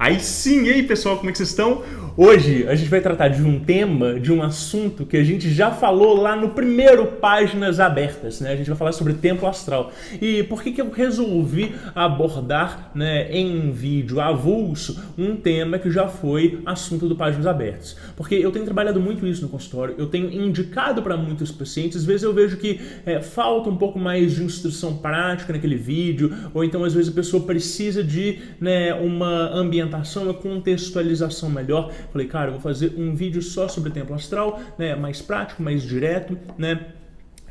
Aí sim, e aí pessoal, como é que vocês estão? Hoje a gente vai tratar de um tema, de um assunto que a gente já falou lá no primeiro Páginas Abertas, né? A gente vai falar sobre templo astral. E por que eu resolvi abordar, né, em vídeo avulso um tema que já foi assunto do Páginas Abertas? Porque eu tenho trabalhado muito isso no consultório, eu tenho indicado para muitos pacientes, às vezes eu vejo que falta um pouco mais de instrução prática naquele vídeo, ou então às vezes a pessoa precisa de, né, uma ambientação, uma contextualização melhor. Falei, cara, eu vou fazer um vídeo só sobre templo astral, né, mais prático, mais direto, né?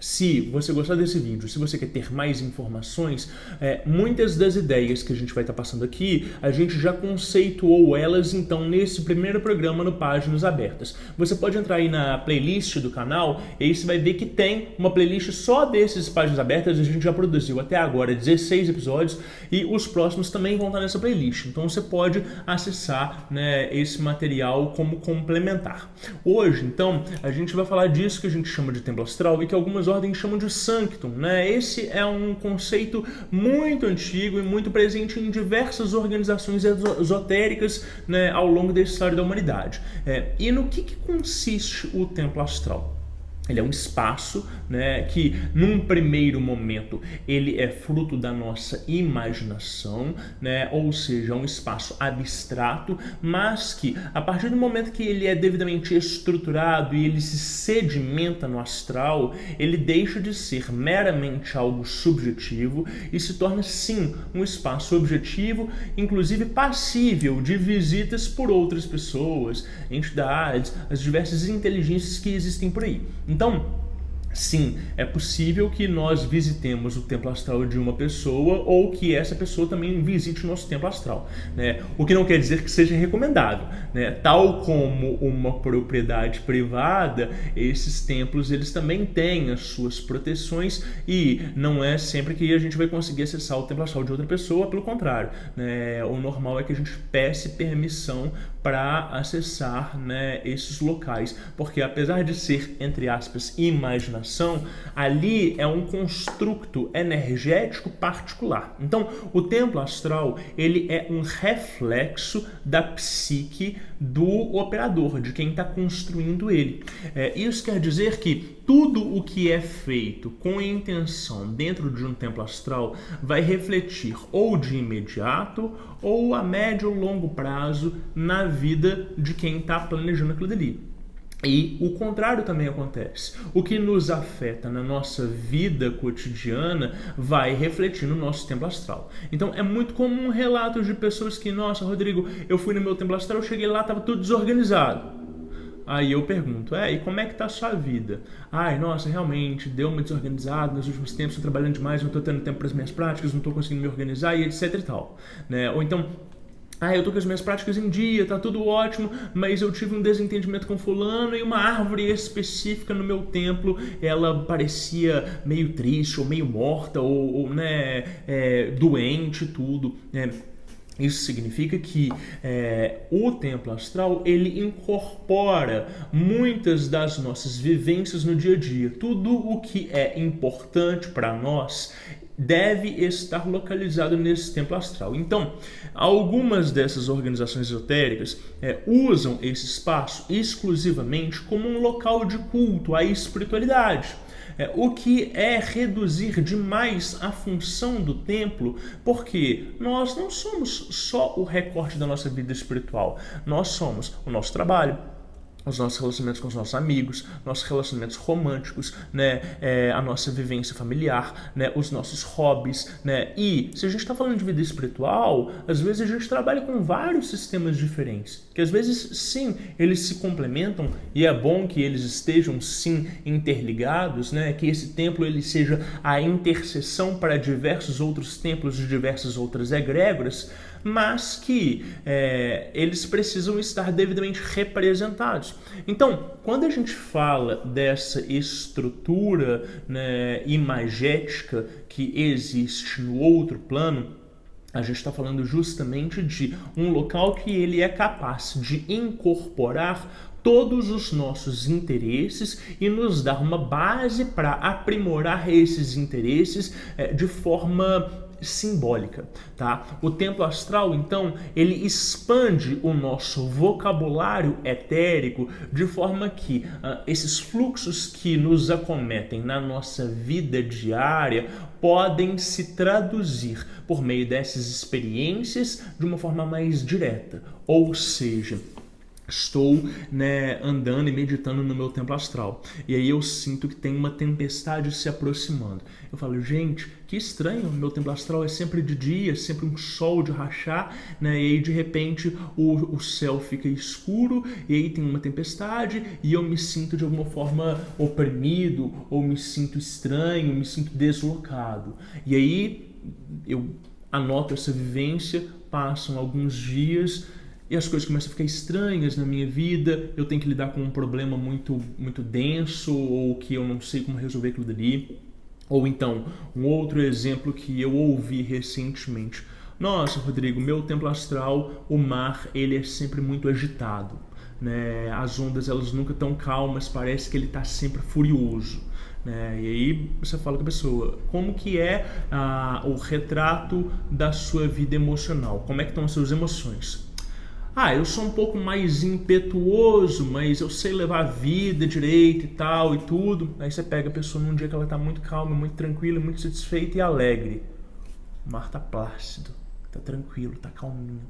Se você gostar desse vídeo, se você quer ter mais informações, muitas das ideias que a gente vai estar passando aqui, a gente já conceituou elas, então, nesse primeiro programa no Páginas Abertas. Você pode entrar aí na playlist do canal e aí você vai ver que tem uma playlist só desses Páginas Abertas. A gente já produziu até agora 16 episódios e os próximos também vão estar nessa playlist. Então você pode acessar, né, esse material como complementar. Hoje, então, a gente vai falar disso que a gente chama de templo astral e que algumas ordens chamam de sanctum, né? Esse é um conceito muito antigo e muito presente em diversas organizações esotéricas, né, ao longo da história da humanidade. E no que consiste o templo astral? Ele é um espaço, né, que num primeiro momento ele é fruto da nossa imaginação, né, ou seja, é um espaço abstrato, mas que a partir do momento que ele é devidamente estruturado e ele se sedimenta no astral, ele deixa de ser meramente algo subjetivo e se torna sim um espaço objetivo, inclusive passível de visitas por outras pessoas, entidades, as diversas inteligências que existem por aí. Então, sim, é possível que nós visitemos o templo astral de uma pessoa ou que essa pessoa também visite o nosso templo astral, né? O que não quer dizer que seja recomendável, né? Tal como uma propriedade privada, esses templos eles também têm as suas proteções e não é sempre que a gente vai conseguir acessar o templo astral de outra pessoa, pelo contrário, né? O normal é que a gente peça permissão para acessar, né, esses locais, porque apesar de ser, entre aspas, imaginação, ali é um construto energético particular. Então, o templo astral, ele é um reflexo da psique do operador, de quem está construindo ele. Isso quer dizer que tudo o que é feito com intenção dentro de um templo astral vai refletir ou de imediato ou a médio ou longo prazo na vida de quem está planejando aquilo dali. E o contrário também acontece. O que nos afeta na nossa vida cotidiana vai refletir no nosso templo astral. Então é muito comum relatos de pessoas que, nossa, Rodrigo, eu fui no meu templo astral, eu cheguei lá, estava tudo desorganizado. Aí eu pergunto, e como é que tá a sua vida? Ai, nossa, realmente, deu uma desorganizada nos últimos tempos, estou trabalhando demais, não estou tendo tempo para as minhas práticas, não estou conseguindo me organizar e etc e tal, né? Ou então, eu tô com as minhas práticas em dia, tá tudo ótimo, mas eu tive um desentendimento com fulano e uma árvore específica no meu templo, ela parecia meio triste, ou meio morta, ou doente, tudo, né? Isso significa que o templo astral, ele incorpora muitas das nossas vivências no dia a dia. Tudo o que é importante para nós deve estar localizado nesse templo astral. Então, algumas dessas organizações esotéricas usam esse espaço exclusivamente como um local de culto à espiritualidade. O que é reduzir demais a função do templo, porque nós não somos só o recorte da nossa vida espiritual, nós somos o nosso trabalho, os nossos relacionamentos com os nossos amigos, nossos relacionamentos românticos, né, a nossa vivência familiar, né, os nossos hobbies, né, e se a gente está falando de vida espiritual, às vezes a gente trabalha com vários sistemas diferentes, que às vezes, sim, eles se complementam e é bom que eles estejam, sim, interligados, né, que esse templo ele seja a interseção para diversos outros templos de diversas outras egrégoras, mas que eles precisam estar devidamente representados. Então, quando a gente fala dessa estrutura, né, imagética que existe no outro plano, a gente está falando justamente de um local que ele é capaz de incorporar todos os nossos interesses e nos dar uma base para aprimorar esses interesses de forma simbólica, tá? O templo astral, então, ele expande o nosso vocabulário etérico de forma que esses fluxos que nos acometem na nossa vida diária podem se traduzir por meio dessas experiências de uma forma mais direta. Ou seja, estou, andando e meditando no meu templo astral. E aí eu sinto que tem uma tempestade se aproximando. Eu falo, gente, que estranho, meu templo astral é sempre de dia, sempre um sol de rachar, E aí de repente o céu fica escuro, e aí tem uma tempestade, e eu me sinto de alguma forma oprimido, ou me sinto estranho, me sinto deslocado. E aí eu anoto essa vivência, passam alguns dias, e as coisas começam a ficar estranhas na minha vida, eu tenho que lidar com um problema muito, muito denso, ou que eu não sei como resolver aquilo dali. Ou então, um outro exemplo que eu ouvi recentemente. Nossa, Rodrigo, meu templo astral, o mar, ele é sempre muito agitado, As ondas, elas nunca estão calmas, parece que ele está sempre furioso. E aí você fala com a pessoa, como que é o retrato da sua vida emocional? Como é que estão as suas emoções? Eu sou um pouco mais impetuoso, mas eu sei levar a vida direito e tal e tudo. Aí você pega a pessoa num dia que ela tá muito calma, muito tranquila, muito satisfeita e alegre. O mar tá plácido, tá tranquilo, tá calminho.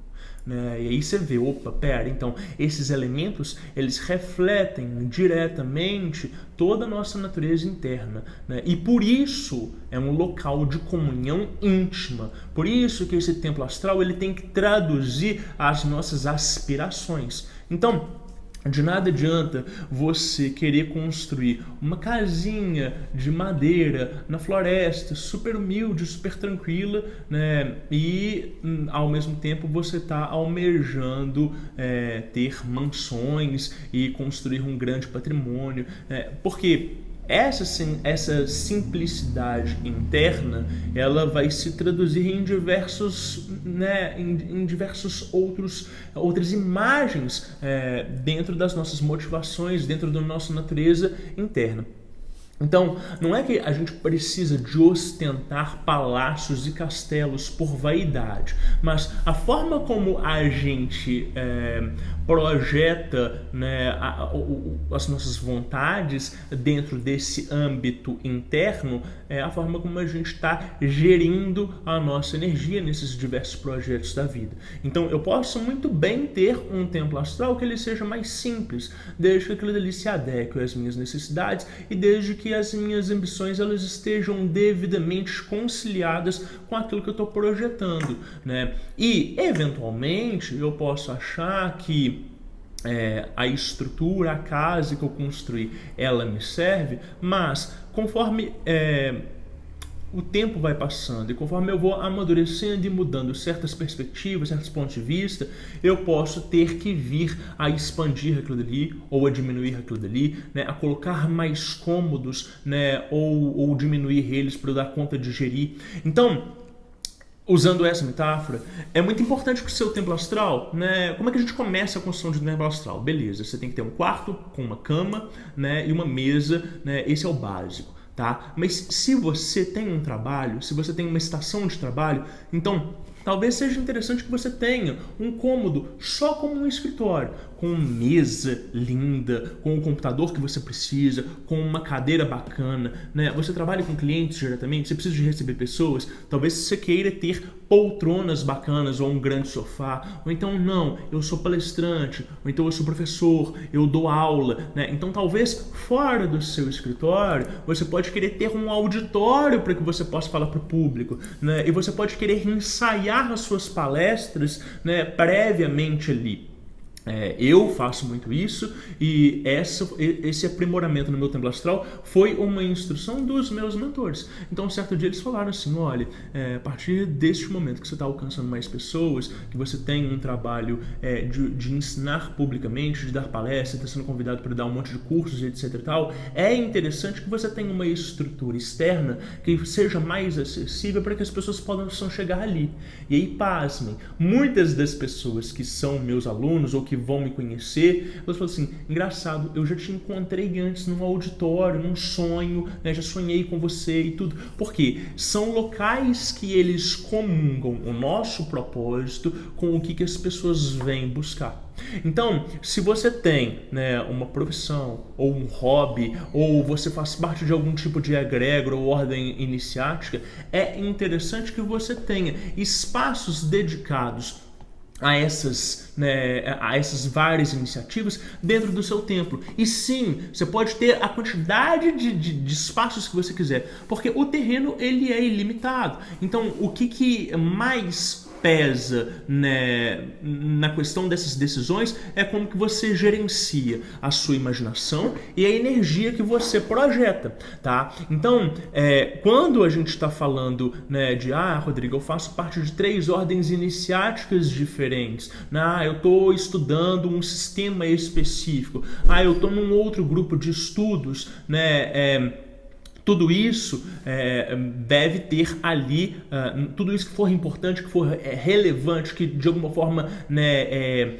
E aí você vê, opa, pera, então esses elementos, eles refletem diretamente toda a nossa natureza interna, E por isso é um local de comunhão íntima. Por isso que esse templo astral, ele tem que traduzir as nossas aspirações. Então, de nada adianta você querer construir uma casinha de madeira na floresta, super humilde, super tranquila, E ao mesmo tempo você está almejando ter mansões e construir um grande patrimônio, porque essa simplicidade interna, ela vai se traduzir em diversos, em diversos outras imagens dentro das nossas motivações, dentro da nossa natureza interna. Então, não é que a gente precisa de ostentar palácios e castelos por vaidade, mas a forma como a gente projeta as nossas vontades dentro desse âmbito interno é a forma como a gente está gerindo a nossa energia nesses diversos projetos da vida. Então, eu posso muito bem ter um templo astral que ele seja mais simples, desde que aquilo ali se adeque às minhas necessidades e desde que as minhas ambições elas estejam devidamente conciliadas com aquilo que eu estou projetando, E, eventualmente, eu posso achar que a estrutura, a casa que eu construí, ela me serve, mas conforme o tempo vai passando e conforme eu vou amadurecendo e mudando certas perspectivas, certos pontos de vista, eu posso ter que vir a expandir aquilo dali ou a diminuir aquilo dali, a colocar mais cômodos, ou diminuir eles para eu dar conta de gerir. Então, usando essa metáfora, é muito importante que o seu templo astral, como é que a gente começa a construção de um templo astral? Beleza, você tem que ter um quarto com uma cama, e uma mesa, esse é o básico. Tá? Mas se você tem um trabalho, se você tem uma estação de trabalho, então talvez seja interessante que você tenha um cômodo só como um escritório, com mesa linda, com o computador que você precisa, com uma cadeira bacana, Você trabalha com clientes diretamente, você precisa de receber pessoas, talvez você queira ter poltronas bacanas ou um grande sofá, ou então não, eu sou palestrante, ou então eu sou professor, eu dou aula, Então talvez fora do seu escritório você pode querer ter um auditório para que você possa falar para o público, E você pode querer ensaiar as suas palestras, previamente ali. Eu faço muito isso e esse aprimoramento no meu templo astral foi uma instrução dos meus mentores. Então, um certo dia eles falaram assim, olha, a partir deste momento que você está alcançando mais pessoas, que você tem um trabalho de ensinar publicamente, de dar palestras, está sendo convidado para dar um monte de cursos, etc e tal, é interessante que você tenha uma estrutura externa que seja mais acessível para que as pessoas possam chegar ali. E aí, pasmem, muitas das pessoas que são meus alunos ou que que vão me conhecer, elas falam assim, engraçado, eu já te encontrei antes num auditório, num sonho, né, já sonhei com você e tudo. Por quê? São locais que eles comungam o nosso propósito com o que as pessoas vêm buscar. Então, se você tem, né, uma profissão ou um hobby, ou você faz parte de algum tipo de egrégora ou ordem iniciática, é interessante que você tenha espaços dedicados a essas várias iniciativas dentro do seu templo. E sim, você pode ter a quantidade de espaços que você quiser, porque o terreno ele é ilimitado. Então, o que mais pesa, né, na questão dessas decisões é como que você gerencia a sua imaginação e a energia que você projeta, tá? Então, quando a gente está falando, né, de Rodrigo, eu faço parte de 3 ordens iniciáticas diferentes, eu estou estudando um sistema específico, eu estou num outro grupo de estudos, né, tudo isso deve ter ali, tudo isso que for importante, que for relevante, que de alguma forma, né,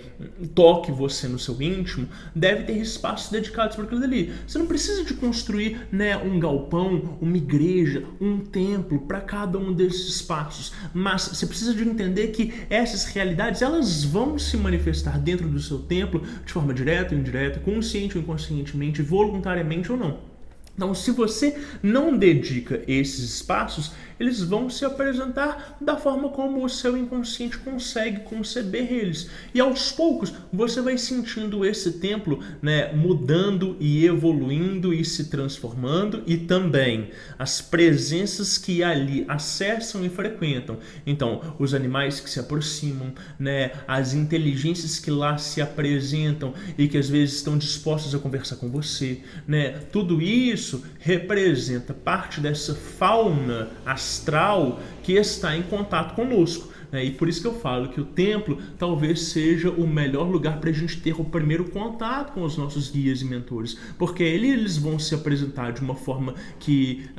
toque você no seu íntimo, deve ter espaços dedicados para aquilo ali. Você não precisa de construir, né, um galpão, uma igreja, um templo para cada um desses espaços, mas você precisa de entender que essas realidades elas vão se manifestar dentro do seu templo de forma direta ou indireta, consciente ou inconscientemente, voluntariamente ou não. Então, se você não dedica esses espaços, eles vão se apresentar da forma como o seu inconsciente consegue conceber eles. E aos poucos, você vai sentindo esse templo, né, mudando e evoluindo e se transformando, e também as presenças que ali acessam e frequentam. Então, os animais que se aproximam, né, as inteligências que lá se apresentam e que às vezes estão dispostas a conversar com você, né, tudo isso representa parte dessa fauna astral que está em contato conosco. E por isso que eu falo que o templo talvez seja o melhor lugar para a gente ter o primeiro contato com os nossos guias e mentores, porque eles vão se apresentar de uma forma que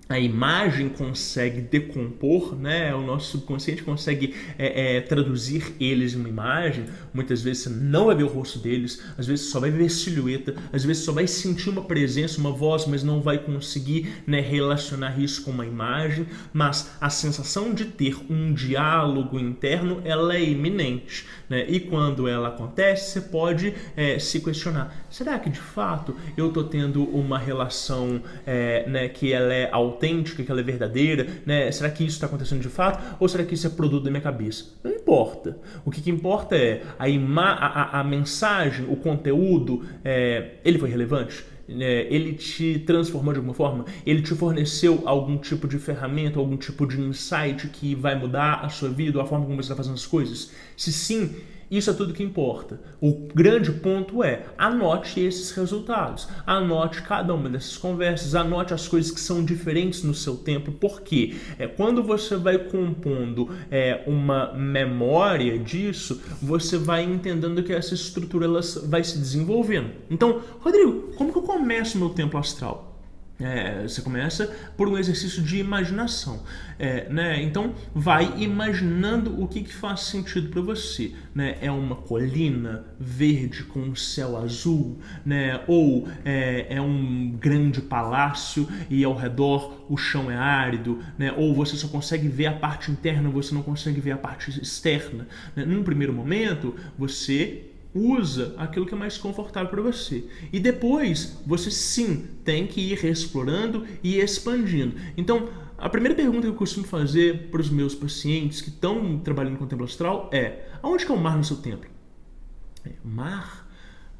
a imagem consegue decompor, né? O nosso subconsciente consegue traduzir eles em uma imagem. Muitas vezes você não vai ver o rosto deles, às vezes só vai ver silhueta, às vezes só vai sentir uma presença, uma voz, mas não vai conseguir, né, relacionar isso com uma imagem. Mas a sensação de ter um diálogo interno, ela é iminente, né? E quando ela acontece, você pode se questionar: será que de fato eu estou tendo uma relação, né, que ela é autêntica, que ela é verdadeira, né? Será que isso está acontecendo de fato? Ou será que isso é produto da minha cabeça? Não importa. O que importa é a mensagem, o conteúdo, ele foi relevante? Ele te transformou de alguma forma? Ele te forneceu algum tipo de ferramenta, algum tipo de insight que vai mudar a sua vida, ou a forma como você está fazendo as coisas? Se sim, isso é tudo que importa. O grande ponto é: anote esses resultados, anote cada uma dessas conversas, anote as coisas que são diferentes no seu tempo, porque quando você vai compondo uma memória disso, você vai entendendo que essa estrutura ela vai se desenvolvendo. Então, Rodrigo, como que eu começo o meu templo astral? Você começa por um exercício de imaginação, né? Então vai imaginando o que faz sentido para você, né? É uma colina verde com um céu azul, né? Ou é um grande palácio e ao redor o chão é árido, né? Ou você só consegue ver a parte interna, você não consegue ver a parte externa, né? Num primeiro momento você usa aquilo que é mais confortável para você. E depois, você sim tem que ir explorando e expandindo. Então, a primeira pergunta que eu costumo fazer para os meus pacientes que estão trabalhando com o templo astral é: aonde que é o mar no seu templo? Mar?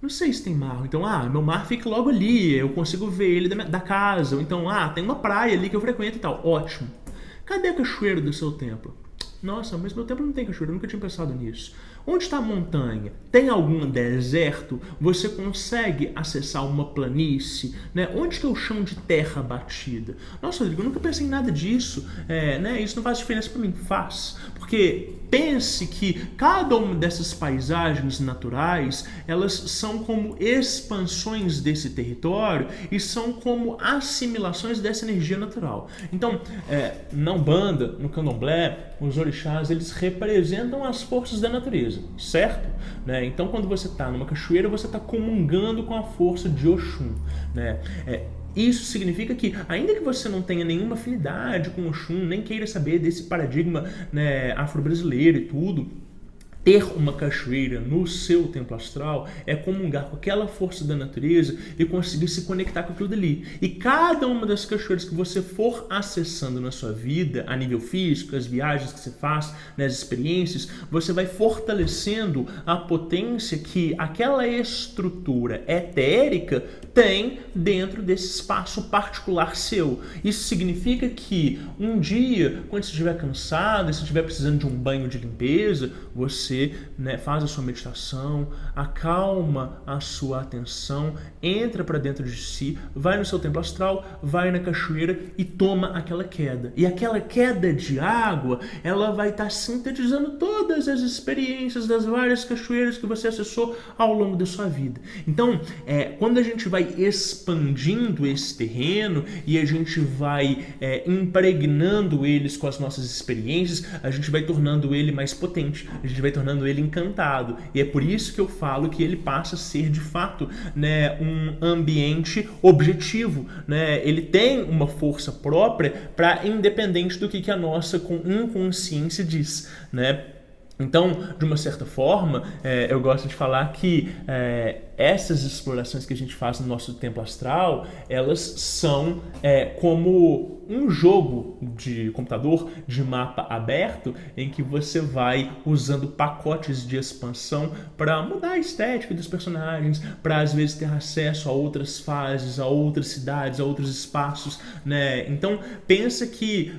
Não sei se tem mar. Então, meu mar fica logo ali, eu consigo ver ele da casa. Ou então, tem uma praia ali que eu frequento e tal. Ótimo. Cadê a cachoeira do seu templo? Nossa, mas meu templo não tem cachoeira, eu nunca tinha pensado nisso. Onde está a montanha? Tem algum deserto? Você consegue acessar uma planície? Né? Onde que é o chão de terra batida? Nossa, Rodrigo, eu nunca pensei em nada disso. Né? Isso não faz diferença para mim. Faz. Porque pense que cada uma dessas paisagens naturais, elas são como expansões desse território e são como assimilações dessa energia natural. Então, na Umbanda, no Candomblé, os orixás, eles representam as forças da natureza, certo? Né? Então, quando você está numa cachoeira, você está comungando com a força de Oxum, né? Isso significa que, ainda que você não tenha nenhuma afinidade com Oxum, nem queira saber desse paradigma, né, afro-brasileiro e tudo, ter uma cachoeira no seu templo astral é comungar com aquela força da natureza e conseguir se conectar com aquilo dali. E cada uma das cachoeiras que você for acessando na sua vida, a nível físico, as viagens que você faz, né, as experiências, você vai fortalecendo a potência que aquela estrutura etérica tem dentro desse espaço particular seu. Isso significa que um dia, quando você estiver cansado, se estiver precisando de um banho de limpeza, você, né, faz a sua meditação, acalma a sua atenção, entra para dentro de si, vai no seu templo astral, vai na cachoeira e toma aquela queda. E aquela queda de água, ela vai estar sintetizando todas as experiências das várias cachoeiras que você acessou ao longo da sua vida. Então, quando a gente vai expandindo esse terreno e a gente vai impregnando eles com as nossas experiências, a gente vai tornando ele mais potente, a gente vai tornando ele encantado. E é por isso que eu falo que ele passa a ser, de fato, né, um ambiente objetivo, né? Ele tem uma força própria para independente do que a nossa inconsciência diz, né? Então, de uma certa forma, eu gosto de falar que essas explorações que a gente faz no nosso templo astral, elas são como um jogo de computador, de mapa aberto, em que você vai usando pacotes de expansão para mudar a estética dos personagens, para às vezes ter acesso a outras fases, a outras cidades, a outros espaços, né? Então, pensa que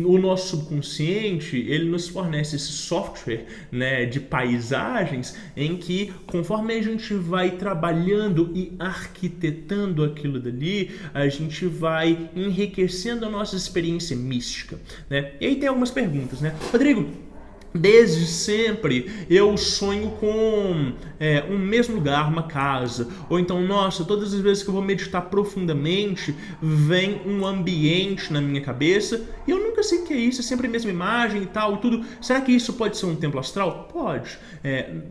o nosso subconsciente, ele nos fornece esse software, né, de paisagens em que, conforme a gente vai trabalhando e arquitetando aquilo dali, a gente vai enriquecendo a nossa experiência mística, né? E aí tem algumas perguntas, né? Rodrigo, desde sempre eu sonho com um mesmo lugar, uma casa. Ou então, nossa, todas as vezes que eu vou meditar profundamente, vem um ambiente na minha cabeça e eu nunca sei o que é isso, é sempre a mesma imagem e tal e tudo. Será que isso pode ser um templo astral? Pode.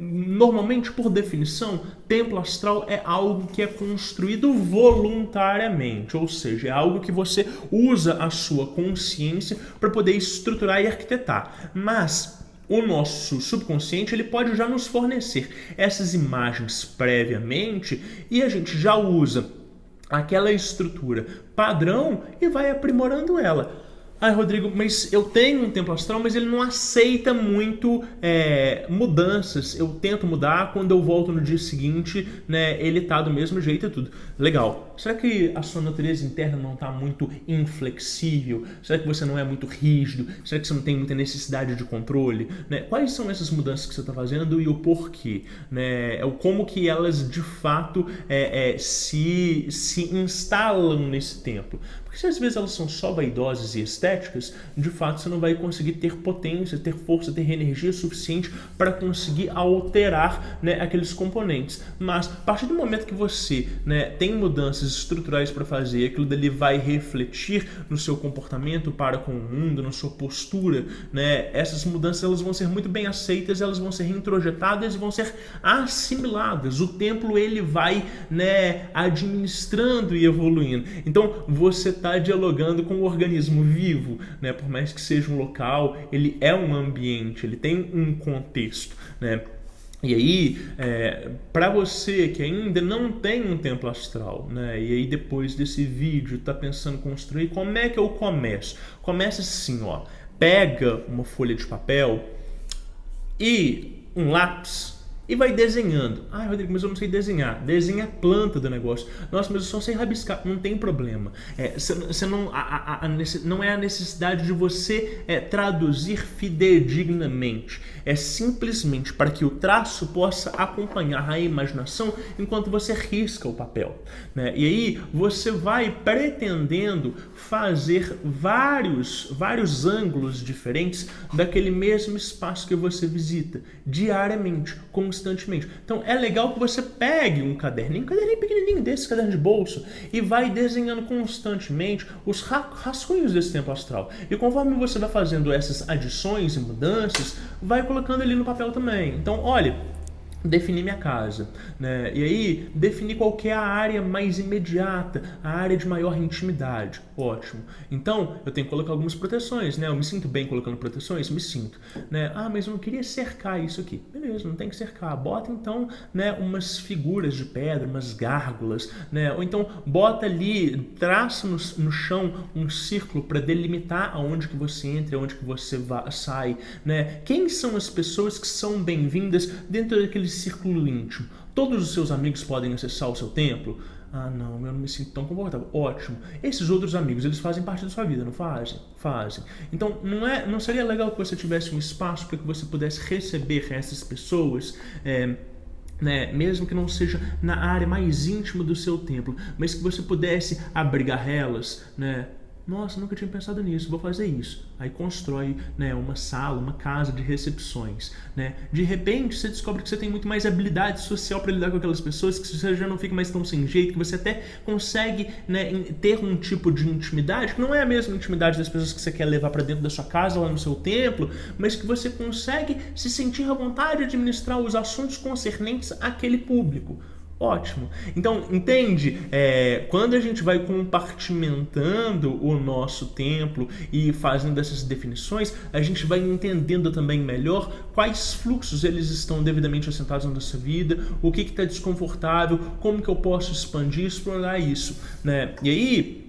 Normalmente, por definição, templo astral é algo que é construído voluntariamente, ou seja, é algo que você usa a sua consciência para poder estruturar e arquitetar. Mas o nosso subconsciente, ele pode já nos fornecer essas imagens previamente e a gente já usa aquela estrutura padrão e vai aprimorando ela. Ah, Rodrigo, mas eu tenho um templo astral, mas ele não aceita muito mudanças. Eu tento mudar, quando eu volto no dia seguinte, né, ele tá do mesmo jeito e tudo. Legal. Será que a sua natureza interna não tá muito inflexível? Será que você não é muito rígido? Será que você não tem muita necessidade de controle? Né? Quais são essas mudanças que você está fazendo e o porquê? Né? Como que elas, de fato, se instalam nesse templo? Porque se às vezes elas são só vaidosas e estéticas, de fato você não vai conseguir ter potência, ter força, ter energia suficiente para conseguir alterar, né, aqueles componentes. Mas a partir do momento que você, né, tem mudanças estruturais para fazer, aquilo dali vai refletir no seu comportamento para com o mundo, na sua postura, né, essas mudanças elas vão ser muito bem aceitas, elas vão ser introjetadas e vão ser assimiladas. O templo ele vai, né, administrando e evoluindo. Então você está dialogando com um organismo vivo, né? Por mais que seja um local, ele é um ambiente, ele tem um contexto, né? E aí, para você que ainda não tem um templo astral, né? E aí depois desse vídeo está pensando em construir, como é que eu começo? Começa assim, ó, pega uma folha de papel e um lápis e vai desenhando. Ah, Rodrigo, mas eu não sei desenhar. Desenha a planta do negócio. Nossa, mas eu só sei rabiscar. Não tem problema. Você não é a necessidade de você traduzir fidedignamente. É simplesmente para que o traço possa acompanhar a imaginação enquanto você risca o papel, né? E aí você vai pretendendo fazer vários ângulos diferentes daquele mesmo espaço que você visita diariamente, como constantemente. Então é legal que você pegue um caderninho pequenininho desse, caderno de bolso, e vai desenhando constantemente os rascunhos desse tempo astral. E conforme você vai fazendo essas adições e mudanças, vai colocando ali no papel também. Então, olha, definir minha casa, né? E aí definir qual que é a área mais imediata, a área de maior intimidade. Ótimo. Então eu tenho que colocar algumas proteções, né? Eu me sinto bem colocando proteções? Me sinto, né? Ah, mas eu não queria cercar isso aqui. Beleza, não tem que cercar. Bota então, né, umas figuras de pedra, umas gárgulas, né? Ou então bota ali, traça no chão um círculo para delimitar aonde que você entra, aonde que você sai, né? Quem são as pessoas que são bem-vindas dentro daquele círculo íntimo? Todos os seus amigos podem acessar o seu templo? Ah, não, eu não me sinto tão confortável. Ótimo. Esses outros amigos, eles fazem parte da sua vida, não fazem? Fazem. Então, não seria legal que você tivesse um espaço para que você pudesse receber essas pessoas, né, mesmo que não seja na área mais íntima do seu templo, mas que você pudesse abrigar elas, né? Nossa, nunca tinha pensado nisso, vou fazer isso. Aí constrói, né, uma sala, uma casa de recepções, né? De repente você descobre que você tem muito mais habilidade social para lidar com aquelas pessoas, que você já não fica mais tão sem jeito, que você até consegue, né, ter um tipo de intimidade, que não é a mesma intimidade das pessoas que você quer levar para dentro da sua casa, lá no seu templo, mas que você consegue se sentir à vontade de administrar os assuntos concernentes àquele público. Ótimo. Então, entende? Quando a gente vai compartimentando o nosso templo e fazendo essas definições, a gente vai entendendo também melhor quais fluxos eles estão devidamente assentados na nossa vida, o que está desconfortável, como que eu posso expandir e explorar isso, né? E aí,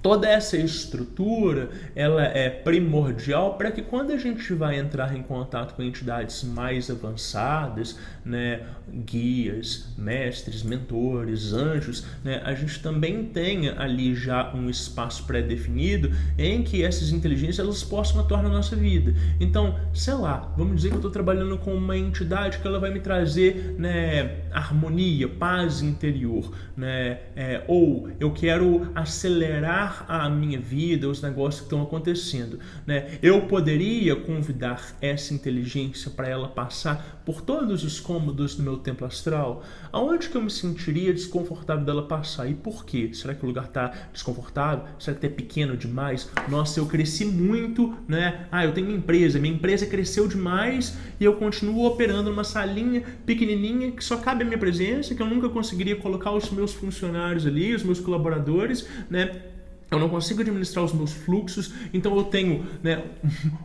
toda essa estrutura, ela é primordial para que quando a gente vai entrar em contato com entidades mais avançadas, né, guias, mestres, mentores, anjos, né, a gente também tenha ali já um espaço pré-definido em que essas inteligências elas possam atuar na nossa vida. Então, sei lá, vamos dizer que eu estou trabalhando com uma entidade que ela vai me trazer, né, harmonia, paz interior, né, ou eu quero acelerar a minha vida, os negócios que estão acontecendo, né? Eu poderia convidar essa inteligência para ela passar por todos os cômodos do meu templo astral? Aonde que eu me sentiria desconfortável dela passar? E por quê? Será que o lugar está desconfortável? Será que é pequeno demais? Nossa, eu cresci muito, né? Ah, eu tenho minha empresa cresceu demais e eu continuo operando numa salinha pequenininha que só cabe a minha presença, que eu nunca conseguiria colocar os meus funcionários ali, os meus colaboradores, né? Eu não consigo administrar os meus fluxos, então eu tenho, né,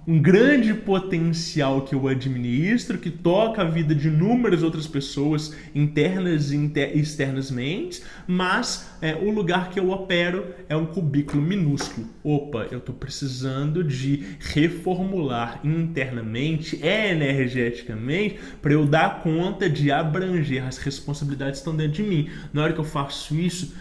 um grande potencial que eu administro, que toca a vida de inúmeras outras pessoas, internas e externamente, mas o lugar que eu opero é um cubículo minúsculo. Opa, eu estou precisando de reformular internamente, energeticamente, para eu dar conta de abranger as responsabilidades que estão dentro de mim. Na hora que eu faço isso,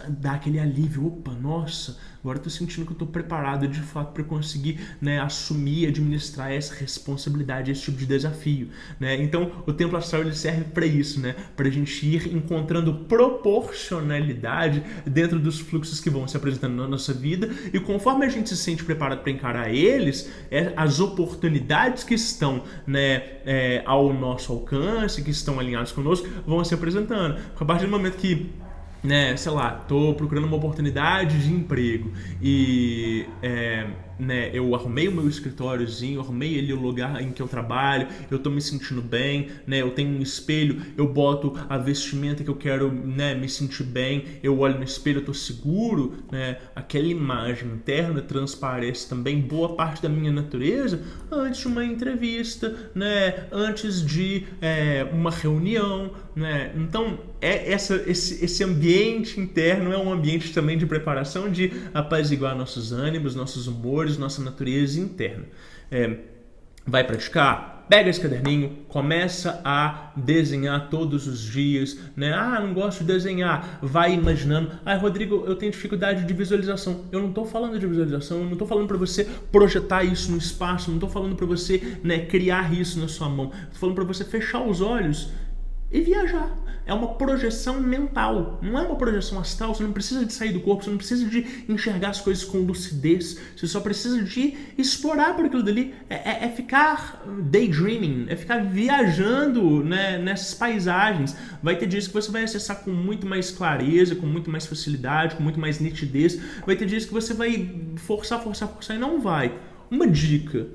dá aquele alívio. Opa, nossa, agora eu tô sentindo que eu tô preparado de fato para conseguir, né, assumir e administrar essa responsabilidade, esse tipo de desafio, né? Então o templo astral ele serve para isso, né? Para a gente ir encontrando proporcionalidade dentro dos fluxos que vão se apresentando na nossa vida, e conforme a gente se sente preparado para encarar eles, as oportunidades que estão, né, ao nosso alcance, que estão alinhados conosco, vão se apresentando. Porque a partir do momento que, né, sei lá, tô procurando uma oportunidade de emprego e né, eu arrumei o meu escritóriozinho, arrumei ele o lugar em que eu trabalho, eu tô me sentindo bem, né, eu tenho um espelho, eu boto a vestimenta que eu quero, né, me sentir bem, eu olho no espelho, eu tô seguro, né, aquela imagem interna transparece também boa parte da minha natureza antes de uma entrevista, né, antes de uma reunião, né, então esse ambiente interno é um ambiente também de preparação, de apaziguar nossos ânimos, nossos humores, nossa natureza interna. Vai praticar? Pega esse caderninho, começa a desenhar todos os dias, né? Ah, não gosto de desenhar. Vai imaginando. Ah, Rodrigo, eu tenho dificuldade de visualização. Eu não estou falando de visualização, eu não estou falando para você projetar isso no espaço, não estou falando para você, né, criar isso na sua mão. Estou falando para você fechar os olhos e viajar. É uma projeção mental, não é uma projeção astral. Você não precisa de sair do corpo, você não precisa de enxergar as coisas com lucidez, você só precisa de explorar por aquilo dali. É ficar daydreaming, é ficar viajando, né, nessas paisagens. Vai ter dias que você vai acessar com muito mais clareza, com muito mais facilidade, com muito mais nitidez. Vai ter dias que você vai forçar e não vai. Uma dica: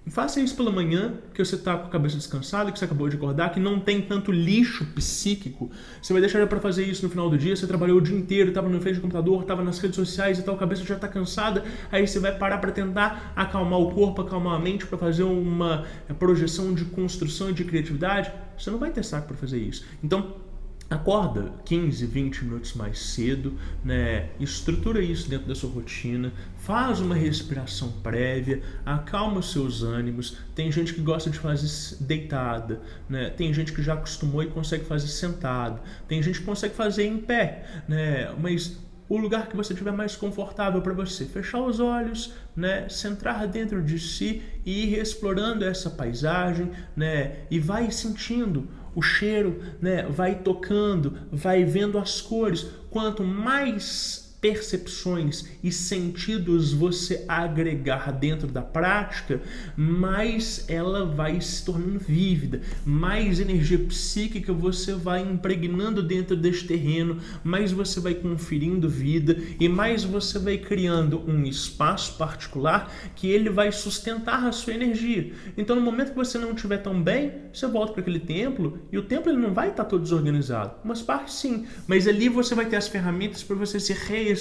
faça isso pela manhã, que você está com a cabeça descansada, que você acabou de acordar, que não tem tanto lixo psíquico. Você vai deixar para fazer isso no final do dia, você trabalhou o dia inteiro, estava no frente do computador, estava nas redes sociais e tal, a cabeça já está cansada, aí você vai parar para tentar acalmar o corpo, acalmar a mente, para fazer uma projeção de construção e de criatividade. Você não vai ter saco para fazer isso. Então, acorda 15, 20 minutos mais cedo, né? Estrutura isso dentro da sua rotina, faz uma respiração prévia, acalma os seus ânimos. Tem gente que gosta de fazer deitada, né? Tem gente que já acostumou e consegue fazer sentado, tem gente que consegue fazer em pé, né? Mas o lugar que você estiver mais confortável para você, fechar os olhos, né, centrar dentro de si e ir explorando essa paisagem, né, e vai sentindo o cheiro, né, vai tocando, vai vendo as cores. Quanto mais percepções e sentidos você agregar dentro da prática, mais ela vai se tornando vívida, mais energia psíquica você vai impregnando dentro deste terreno, mais você vai conferindo vida e mais você vai criando um espaço particular que ele vai sustentar a sua energia. Então, no momento que você não estiver tão bem, você volta para aquele templo e o templo ele não vai estar todo desorganizado. Umas partes sim, mas ali você vai ter as ferramentas para você se reestruturar,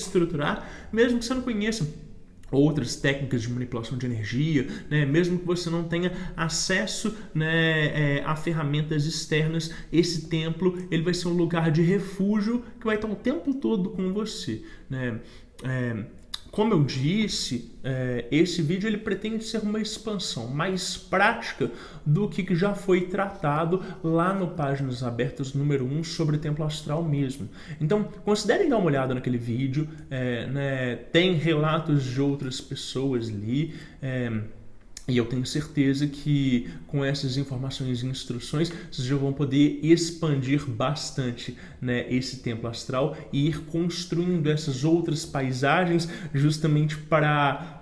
mesmo que você não conheça outras técnicas de manipulação de energia, né? Mesmo que você não tenha acesso, né, a ferramentas externas, esse templo ele vai ser um lugar de refúgio que vai estar o tempo todo com você, né? Como eu disse, esse vídeo ele pretende ser uma expansão mais prática do que já foi tratado lá no Páginas Abertas número 1 sobre Templo Astral mesmo. Então, considerem dar uma olhada naquele vídeo, né, tem relatos de outras pessoas ali, e eu tenho certeza que com essas informações e instruções vocês já vão poder expandir bastante, né, esse templo astral e ir construindo essas outras paisagens justamente para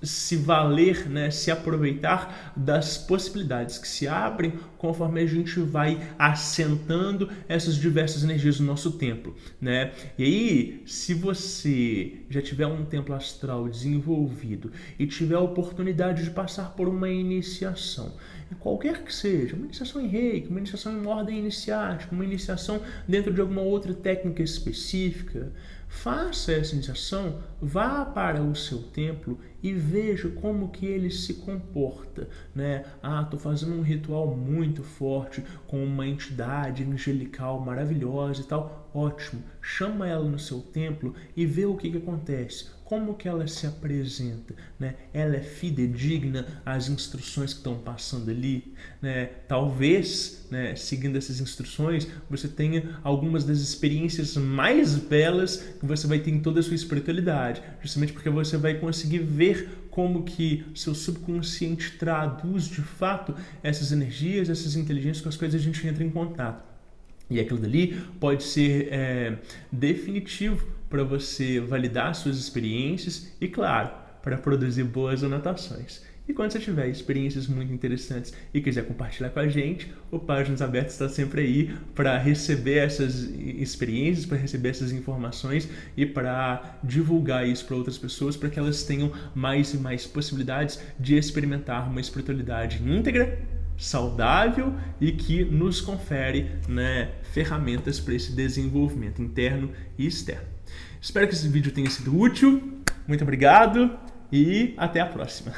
se valer, né, se aproveitar das possibilidades que se abrem conforme a gente vai assentando essas diversas energias no nosso templo, né? E aí, se você já tiver um templo astral desenvolvido e tiver a oportunidade de passar por uma iniciação, qualquer que seja, uma iniciação em reiki, uma iniciação em ordem iniciática, uma iniciação dentro de alguma outra técnica específica, faça essa iniciação, vá para o seu templo e veja como que ele se comporta, né? Estou fazendo um ritual muito forte com uma entidade angelical maravilhosa e tal. Ótimo, chama ela no seu templo e vê o que acontece, como que ela se apresenta, né? Ela é fidedigna às instruções que estão passando ali, né? Talvez, né, seguindo essas instruções, você tenha algumas das experiências mais belas que você vai ter em toda a sua espiritualidade, justamente porque você vai conseguir ver como que seu subconsciente traduz de fato essas energias, essas inteligências com as quais a gente entra em contato. E aquilo dali pode ser definitivo para você validar suas experiências e, claro, para produzir boas anotações. E quando você tiver experiências muito interessantes e quiser compartilhar com a gente, o Páginas Abertas está sempre aí para receber essas experiências, para receber essas informações e para divulgar isso para outras pessoas, para que elas tenham mais e mais possibilidades de experimentar uma espiritualidade íntegra, saudável e que nos confere, né, ferramentas para esse desenvolvimento interno e externo. Espero que esse vídeo tenha sido útil. Muito obrigado e até a próxima.